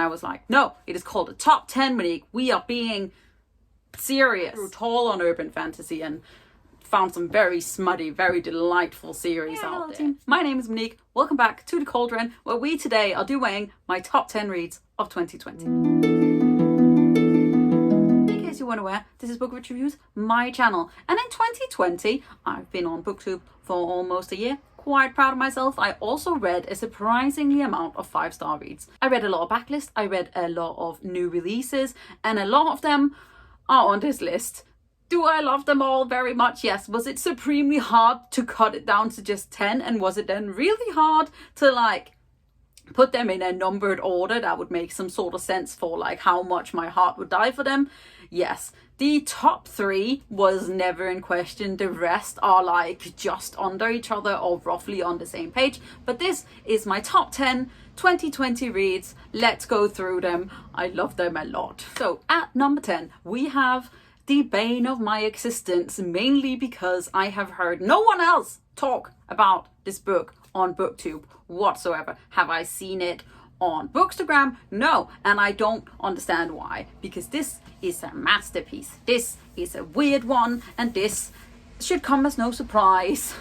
was like, no, it is called a top 10, Monique. We are being serious. Grew tall on urban fantasy and found some very smutty, very delightful series out there. Team. My name is Monique. Welcome back to The Cauldron, where we today are doing my top 10 reads of 2020. In case you weren't aware, this is Bookwitchreviews, my channel. And in 2020, I've been on Booktube for almost a year. Quite proud of myself. I also read a surprisingly amount of 5-star reads. I read a lot of backlist, I read a lot of new releases, and a lot of them are on this list. Do I love them all very much? Yes. Was it supremely hard to cut it down to just 10? And was it then really hard to like put them in a numbered order that would make some sort of sense for like how much my heart would die for them? Yes. The top 3 was never in question. The rest are like just under each other or roughly on the same page. But this is my top 10 2020 reads. Let's go through them. I love them a lot. So at number 10, we have The Bane of My Existence, mainly because I have heard no one else talk about this book on Booktube whatsoever. Have I seen it on Bookstagram? No, and I don't understand why, because this is a masterpiece. This is a weird one, and this should come as no surprise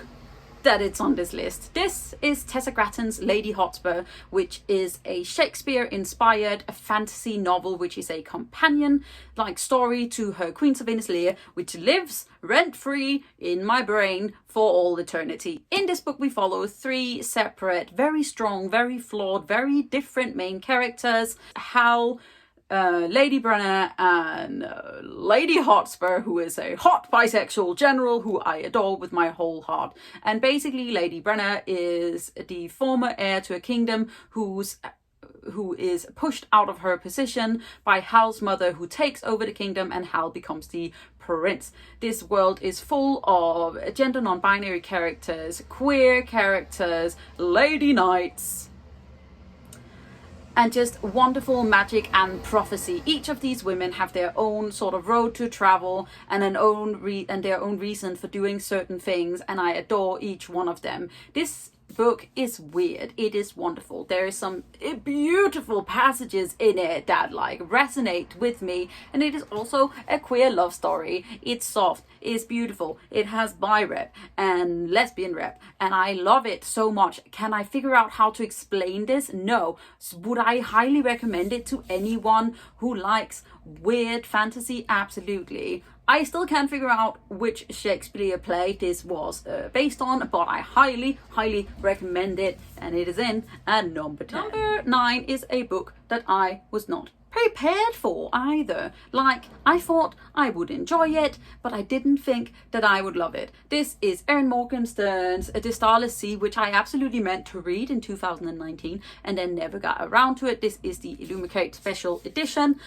that it's on this list. This is Tessa Gratton's Lady Hotspur, which is a Shakespeare-inspired fantasy novel, which is a companion-like story to her Queens of Venus Lear, which lives rent-free in my brain for all eternity. In this book, we follow 3 separate, very strong, very flawed, very different main characters. Hal, Lady Brenner, and Lady Hotspur, who is a hot bisexual general who I adore with my whole heart. And basically, Lady Brenner is the former heir to a kingdom who is pushed out of her position by Hal's mother, who takes over the kingdom, and Hal becomes the prince. This world is full of gender non-binary characters, queer characters, lady knights, and just wonderful magic and prophecy. Each of these women have their own sort of road to travel and their own reason for doing certain things, and I adore each one of them. This book is weird. It is wonderful. There is some beautiful passages in it that like resonate with me, and it is also a queer love story. It's soft, it's beautiful, it has bi rep and lesbian rep, and I love it so much. Can I figure out how to explain this? No. Would I highly recommend it to anyone who likes weird fantasy? Absolutely. I still can't figure out which Shakespeare play this was based on, but I highly, highly recommend it, and it is in at number 10. Number 9 is a book that I was not prepared for either. Like, I thought I would enjoy it, but I didn't think that I would love it. This is Erin Morgenstern's Starless Sea, which I absolutely meant to read in 2019 and then never got around to it. This is the Illumicate special edition.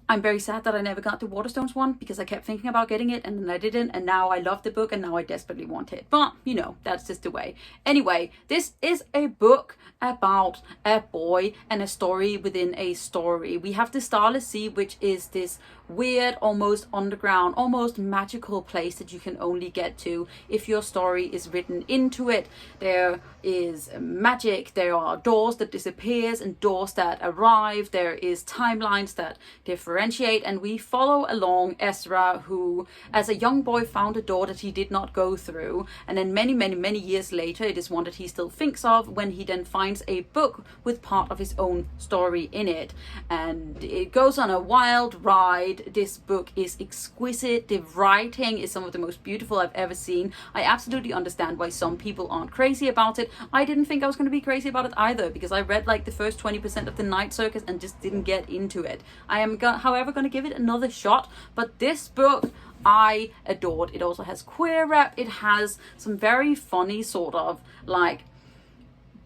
I'm very sad that I never got the Waterstones one, because I kept thinking about getting it and then I didn't, and now I love the book and now I desperately want it. But, you know, that's just the way. Anyway, this is a book about a boy and a story within a story. We have the Starless Sea, which is this weird, almost underground, almost magical place that you can only get to if your story is written into it. There is magic, there are doors that disappears and doors that arrive, there is timelines that differentiate, and we follow along Ezra, who as a young boy found a door that he did not go through, and then many years later it is one that he still thinks of when he then finds a book with part of his own story in it, and it goes on a wild ride. This book is exquisite. The writing is some of the most beautiful I've ever seen. I absolutely understand why some people aren't crazy about it. I didn't think I was going to be crazy about it either, because I read like the first 20% of the Night Circus and just didn't get into it. I am however going to give it another shot, but this book I adored. It also has queer rep. It has some very funny sort of like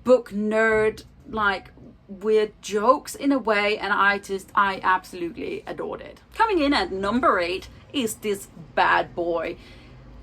book nerd like weird jokes in a way, and I absolutely adored it. Coming in at number 8 is this bad boy.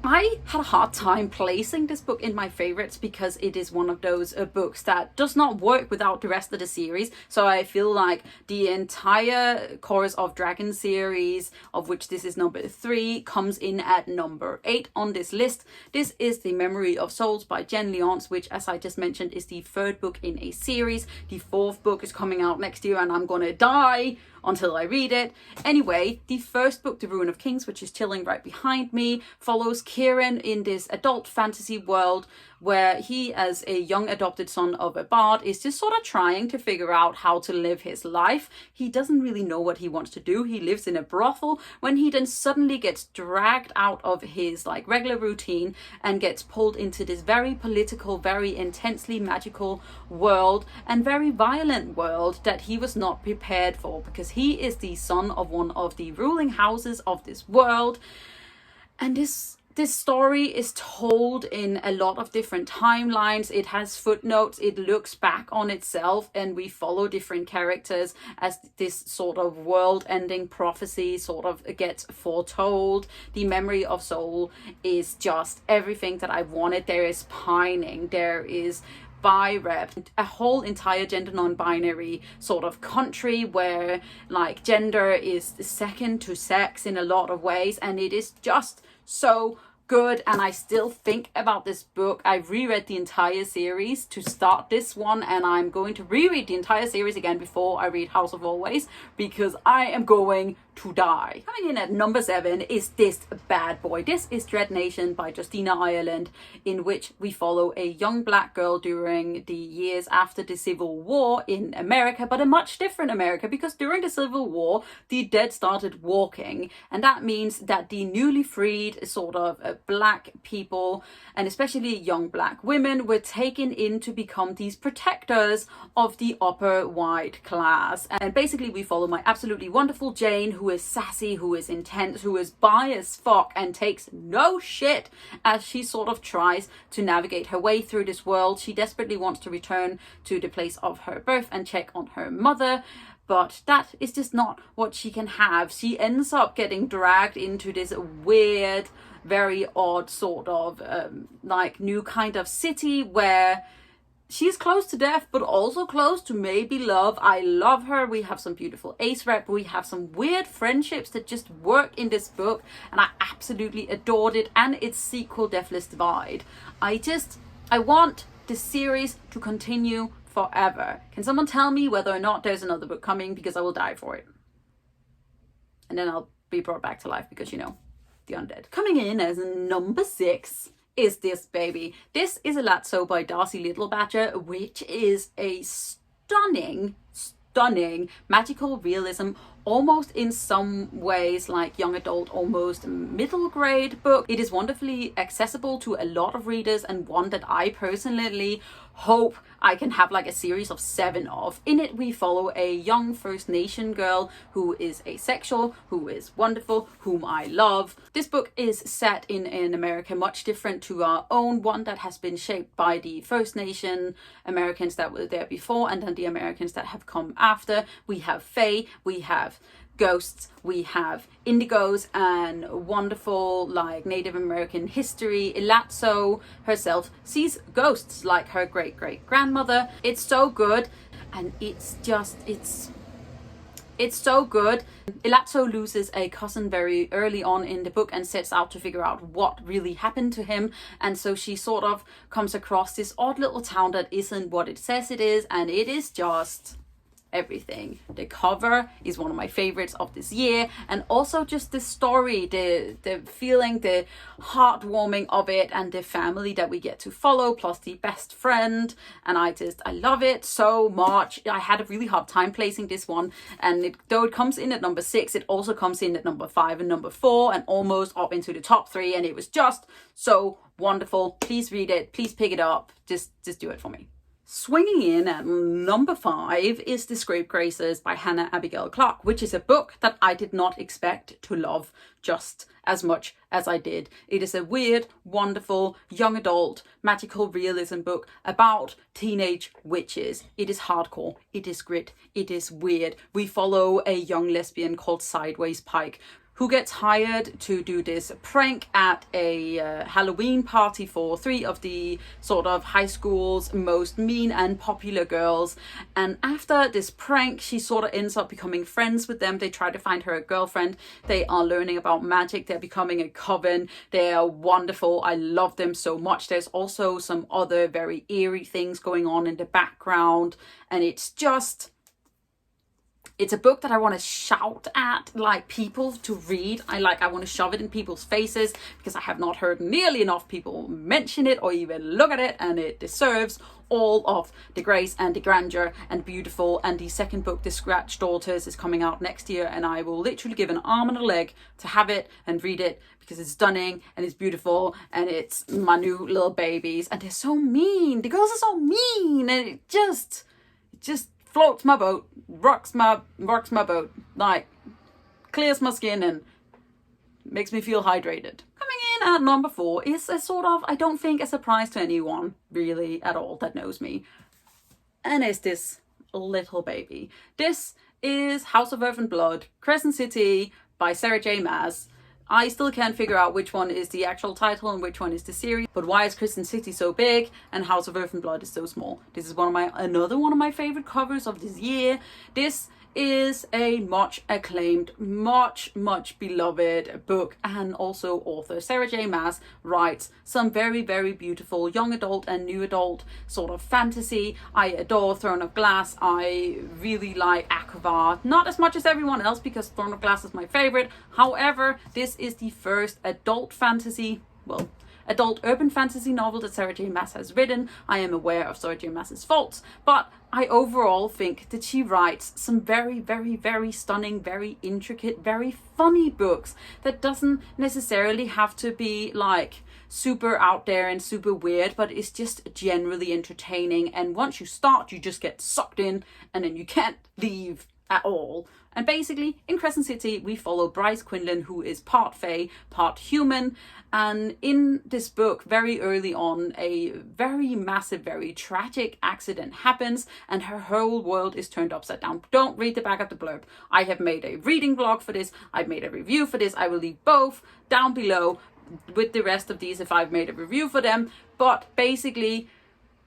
I had a hard time placing this book in my favorites because it is one of those books that does not work without the rest of the series. So I feel like the entire Chorus of Dragons series, of which this is number 3, comes in at number 8 on this list. This is The Memory of Souls by Jenn, Lyons, which, as I just mentioned, is the 3rd book in a series. The 4th book is coming out next year and I'm gonna die until I read it. Anyway, the 1st book, The Ruin of Kings, which is chilling right behind me, follows Kieran in this adult fantasy world where he, as a young adopted son of a bard, is just sort of trying to figure out how to live his life. He doesn't really know what he wants to do. He lives in a brothel when he then suddenly gets dragged out of his like regular routine and gets pulled into this very political, very intensely magical world and very violent world that he was not prepared for, because he is the son of one of the ruling houses of this world. And this story is told in a lot of different timelines. It has footnotes, it looks back on itself, and we follow different characters as this sort of world-ending prophecy sort of gets foretold. The Memory of Soul is just everything that I wanted. There is pining, there is bi-rep, a whole entire gender non-binary sort of country where like gender is second to sex in a lot of ways, and it is just so good. And I still think about this book. I've reread the entire series to start this one, and I'm going to reread the entire series again before I read House of Always, because I am going to die. Coming in at number 7 is this bad boy. This is Dread Nation by Justina, Ireland, in which we follow a young black girl during the years after the Civil War in America, but a much different America, because during the Civil War the dead started walking, and that means that the newly freed sort of black people, and especially young black women, were taken in to become these protectors of the upper white class. And basically we follow my absolutely wonderful Jane, who is sassy, who is intense, who is bi as fuck and takes no shit as she sort of tries to navigate her way through this world. She desperately wants to return to the place of her birth and check on her mother, but that is just not what she can have. She ends up getting dragged into this weird, very odd sort of like new kind of city where she's close to death, but also close to maybe love. I love her. We have some beautiful ace rep. We have some weird friendships that just work in this book, and I absolutely adored it. And its sequel, Deathless Divide. I want this series to continue forever. Can someone tell me whether or not there's another book coming? Because I will die for it. And then I'll be brought back to life because, you know, the undead. Coming in as number 6 is this baby. This is Elatsoe by Darcie Littlebadger, which is a stunning magical realism, almost in some ways like young adult, almost middle grade book. It is wonderfully accessible to a lot of readers, and one that I personally hope I can have like a series of 7 of. In it we follow a young First Nation girl who is asexual, who is wonderful, whom I love. This book is set in an America much different to our own, one that has been shaped by the First Nation Americans that were there before and then the Americans that have come after. We have fae, we have ghosts, we have indigos, and wonderful like Native American history. Elatsoe herself sees ghosts like her great-great-grandmother. It's so good, and it's so good. Elatsoe loses a cousin very early on in the book and sets out to figure out what really happened to him, and so she sort of comes across this odd little town that isn't what it says it is, and it is just everything. The cover is one of my favorites of this year, and also just the story, the feeling, the heartwarming of it, and the family that we get to follow, plus the best friend. And I love it so much. I had a really hard time placing this one, and though it comes in at number 6, it also comes in at number 5 and number 4 and almost up into the top 3, and it was just so wonderful. Please read it, please pick it up, just do it for me. Swinging in at number 5 is The Scrapegracers by Hannah Abigail Clarke, which is a book that I did not expect to love just as much as I did. It is a weird, wonderful, young adult, magical realism book about teenage witches. It is hardcore, it is grit, it is weird. We follow a young lesbian called Sideways Pike, who gets hired to do this prank at a Halloween party for 3 of the sort of high school's most mean and popular girls. And after this prank, she sort of ends up becoming friends with them. They try to find her a girlfriend. They are learning about magic. They're becoming a coven. They are wonderful. I love them so much. There's also some other very eerie things going on in the background. And it's a book that I want to shout at like people to read. I want to shove it in people's faces because I have not heard nearly enough people mention it or even look at it, and it deserves all of the grace and the grandeur and beautiful. And the second book, The Scratch Daughters, is coming out next year, and I will literally give an arm and a leg to have it and read it because it's stunning and it's beautiful and it's my new little babies, and they're so mean. The girls are so mean, and it just floats my boat, rocks my boat, like clears my skin and makes me feel hydrated. Coming in at number 4 is a sort of, I don't think, a surprise to anyone really at all that knows me, and it's this little baby. This is House of Earth and Blood, Crecent City by Sarah J. Maas. I still can't figure out which one is the actual title and which one is the series. But why is Crecent City so big and House of Earth and Blood is so small? This is another one of my favorite covers of this year. This is a much acclaimed, much beloved book, and also author Sarah J. Maas writes some very beautiful young adult and new adult sort of fantasy. I adore Throne of Glass. I really like Aquavar, not as much as everyone else because Throne of Glass is my favorite. However, this is the first adult urban fantasy novel that Sarah J. Maas has written. I am aware of Sarah J. Maas's faults, but I overall think that she writes some very stunning, very intricate, very funny books that doesn't necessarily have to be like super out there and super weird, but it's just generally entertaining. And once you start, you just get sucked in and then you can't leave at all. And basically, in Crecent City, we follow Bryce Quinlan, who is part fae, part human. And in this book, very early on, a very massive, very tragic accident happens, and her whole world is turned upside down. Don't read the back of the blurb. I have made a reading blog for this. I've made a review for this. I will leave both down below with the rest of these if I've made a review for them. But basically,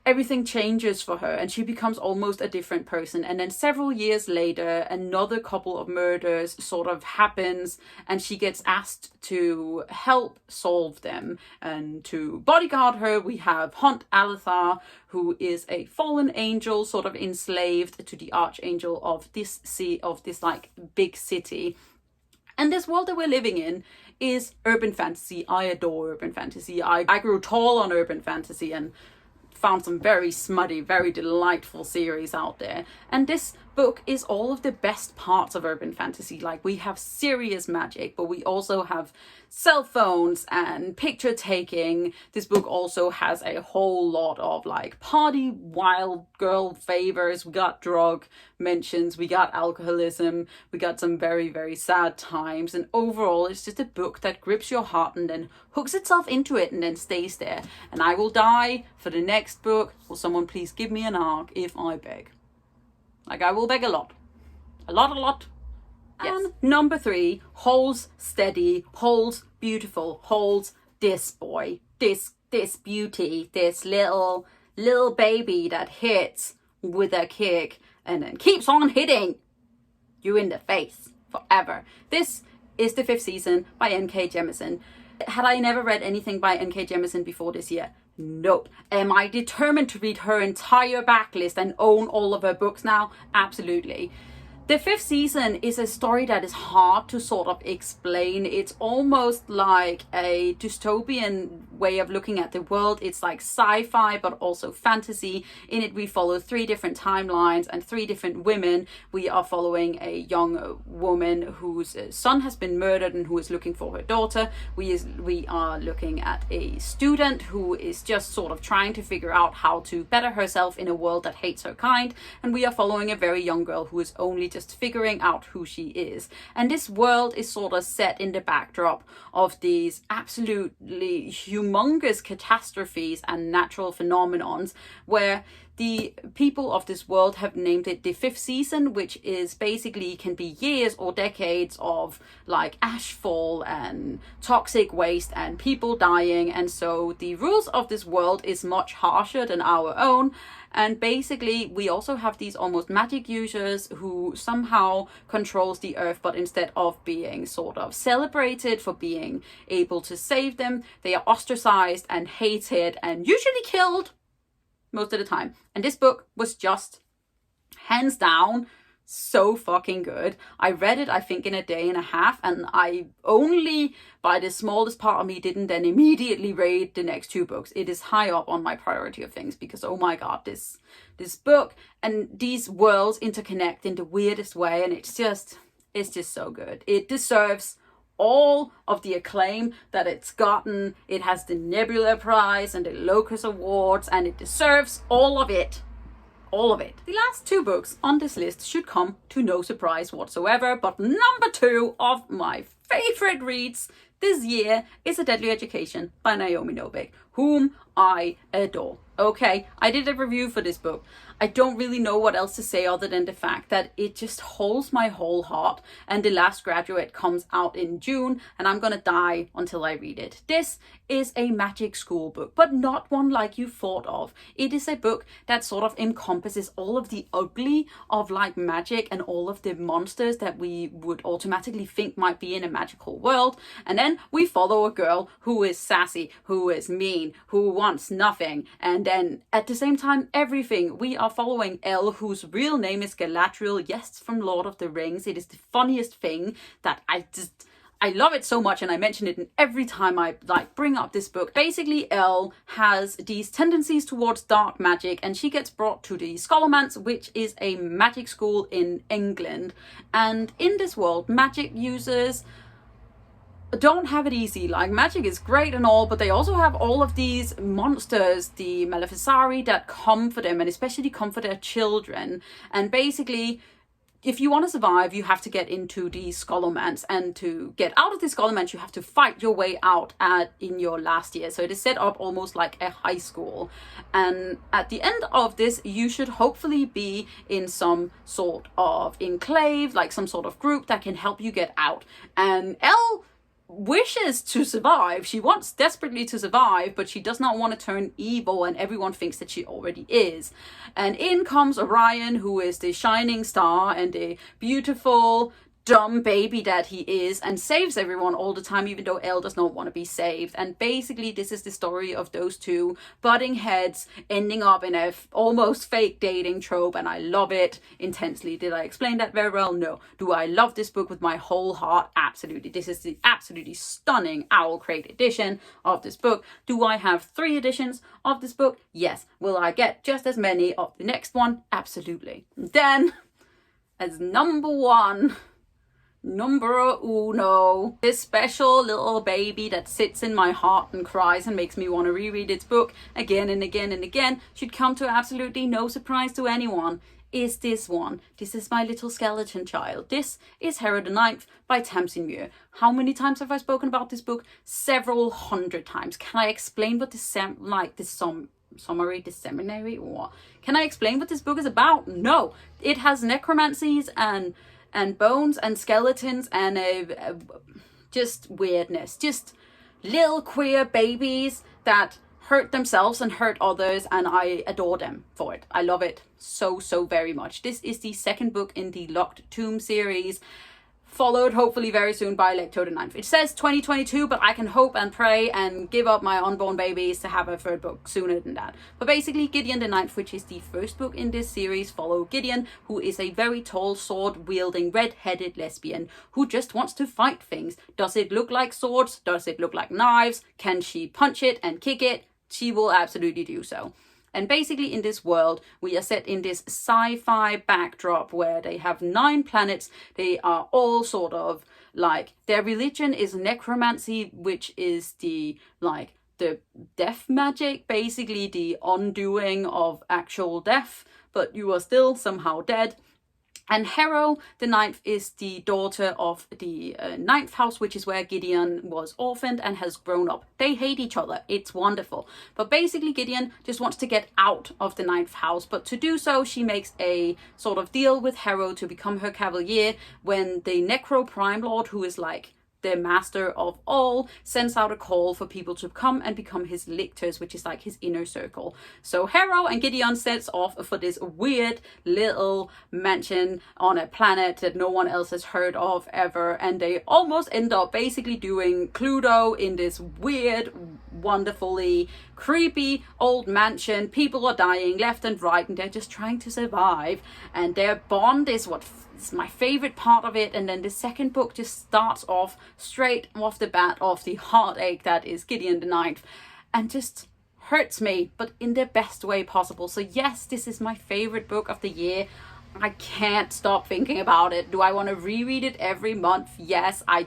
everything changes for her and she becomes almost a different person. And then several years later, another couple of murders sort of happens and she gets asked to help solve them. And to bodyguard her, we have Hunt Alethar, who is a fallen angel, sort of enslaved to the archangel of this like big city. And this world that we're living in is urban fantasy. I adore urban fantasy. I grew tall on urban fantasy and found some very smutty, very delightful series out there. And this book is all of the best parts of urban fantasy. Like, we have serious magic, but we also have cell phones and picture taking. This book also has a whole lot of like party wild girl favors. We got drug mentions, we got alcoholism, we got some very sad times, and overall it's just a book that grips your heart and then hooks itself into it and then stays there. And I will die for the next book. Will someone please give me an arc if I beg? Like, I will beg a lot. A lot. Yes. And number 3 holds steady, holds beautiful, holds this boy, this beauty, this little baby that hits with a kick and then keeps on hitting you in the face forever. This is the 5th season by N.K. Jemisin. Had I never read anything by N.K. Jemisin before this year? Nope. Am I determined to read her entire backlist and own all of her books now? Absolutely. The 5th season is a story that is hard to sort of explain. It's almost like a dystopian way of looking at the world. It's like sci-fi, but also fantasy. In it, we follow 3 different timelines and 3 different women. We are following a young woman whose son has been murdered and who is looking for her daughter. We are looking at a student who is just sort of trying to figure out how to better herself in a world that hates her kind. And we are following a very young girl who is only just figuring out who she is. And this world is sort of set in the backdrop of these absolutely humongous catastrophes and natural phenomenons where the people of this world have named it the 5th season, which is basically can be years or decades of like ashfall and toxic waste and people dying. And so the rules of this world is much harsher than our own. And basically, we also have these almost magic users who somehow controls the earth, but instead of being sort of celebrated for being able to save them, they are ostracized and hated and usually killed most of the time. And this book was just hands down so fucking good. I read it, I think, in a day and a half, and I only, by the smallest part of me, didn't then immediately read the next 2 books. It is high up on my priority of things because, oh my god, this book and these worlds interconnect in the weirdest way, and it's just so good. It deserves all of the acclaim that it's gotten. It has the Nebula Prize and the Locus Awards, and it deserves all of it. All of it. The last 2 books on this list should come to no surprise whatsoever, but number 2 of my favorite reads this year is A Deadly Education by Naomi Novik, whom I adore. Okay, I did a review for this book. I don't really know what else to say other than the fact that it just holds my whole heart, and The Last Graduate comes out in June, and I'm gonna die until I read it. This is a magic school book, but not one like you thought of. It is a book that sort of encompasses all of the ugly of like magic and all of the monsters that we would automatically think might be in a magical world. And then we follow a girl who is sassy, who is mean, who wants nothing, and then at the same time everything. We are following Elle, whose real name is Galadriel, yes, from Lord of the Rings. It is the funniest thing that I love it so much, and I mention it in every time I like bring up this book. Basically, Elle has these tendencies towards dark magic, and she gets brought to the Scholomance, which is a magic school in England. And in this world, magic users don't have it easy. Like, magic is great and all, but they also have all of these monsters, the Maleficari, that come for them, and especially come for their children. And basically, if you want to survive, you have to get into the Scholomance, and to get out of the Scholomance, you have to fight your way out in your last year. So it is set up almost like a high school. And at the end of this, you should hopefully be in some sort of enclave, like some sort of group that can help you get out. And Elle wishes to survive. She wants desperately to survive, but she does not want to turn evil, and everyone thinks that she already is. And in comes Orion, who is the shining star and a beautiful dumb baby that he is, and saves everyone all the time, even though Elle does not want to be saved. And basically, this is the story of those two butting heads, ending up in a almost fake dating trope, and I love it intensely. Did I explain that very well? No. Do I love this book with my whole heart? Absolutely. This is the absolutely stunning Owl Crate edition of this book. Do I have 3 editions of this book? Yes. Will I get just as many of the next one? Absolutely. Then, as number 1, numero uno, this special little baby that sits in my heart and cries and makes me want to reread its book again and again and again, should come to absolutely no surprise to anyone, is this one. This is my little skeleton child. This is Hera the Ninth by Tamsyn Muir. How many times have I spoken about this book? Several hundred times. Can I explain what seminary, or can I explain what this book is about? No. It has necromancies and bones and skeletons and just weirdness, just little queer babies that hurt themselves and hurt others, and I adore them for it. I love it so very much. This is the 2nd book in the Locked Tomb series, followed hopefully very soon by Elatsoe the Ninth. It says 2022, but I can hope and pray and give up my unborn babies to have a 3rd book sooner than that. But basically, Gideon the Ninth, which is the 1st book in this series, follow Gideon, who is a very tall, sword-wielding, red-headed lesbian who just wants to fight things. Does it look like swords? Does it look like knives? Can she punch it and kick it? She will absolutely do so. And basically, in this world, we are set in this sci-fi backdrop where they have 9 planets. They are all sort of like, their religion is necromancy, which is the death magic, basically the undoing of actual death, but you are still somehow dead. And Harrow the Ninth is the daughter of the ninth house, which is where Gideon was orphaned and has grown up. They hate each other. It's wonderful. But basically Gideon just wants to get out of the ninth house. But to do so, she makes a sort of deal with Harrow to become her cavalier when the Necro Prime Lord, who is like the master of all, sends out a call for people to come and become his lictors, which is like his inner circle. So Harrow and Gideon sets off for this weird little mansion on a planet that no one else has heard of ever, and they almost end up basically doing Cluedo in this weird, wonderfully creepy old mansion. People are dying left and right, and they're just trying to survive, and their bond is what it's my favorite part of it. And then the second book just starts off straight off the bat of the heartache that is Gideon the Ninth, and just hurts me, but in the best way possible. So yes, this is my favorite book of the year. I can't stop thinking about it. Do I want to reread it every month? Yes, I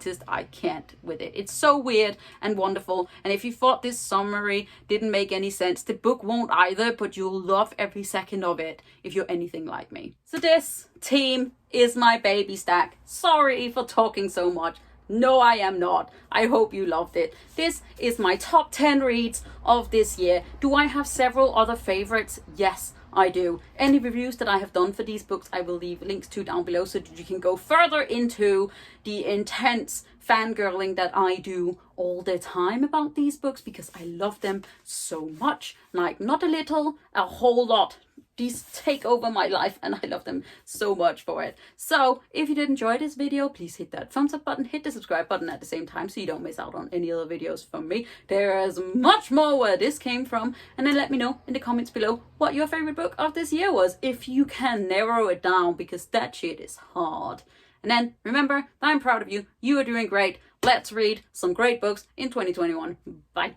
can't with it. It's so weird and wonderful. And if you thought this summary didn't make any sense, the book won't either, but you'll love every second of it if you're anything like me. So this team is my baby stack. Sorry for talking so much. No, I am not. I hope you loved it. This is my top 10 reads of this year. Do I have several other favorites? Yes, I do. Any reviews that I have done for these books, I will leave links to down below so that you can go further into the intense fangirling that I do all the time about these books, because I love them so much. Like, not a little, a whole lot. These take over my life and I love them so much for it. So if you did enjoy this video, please hit that thumbs up button, hit the subscribe button at the same time so you don't miss out on any other videos from me. There is much more where this came from, and then let me know in the comments below what your favorite book of this year was, if you can narrow it down, because that shit is hard. And then remember, I'm proud of you. You are doing great. Let's read some great books in 2021. Bye.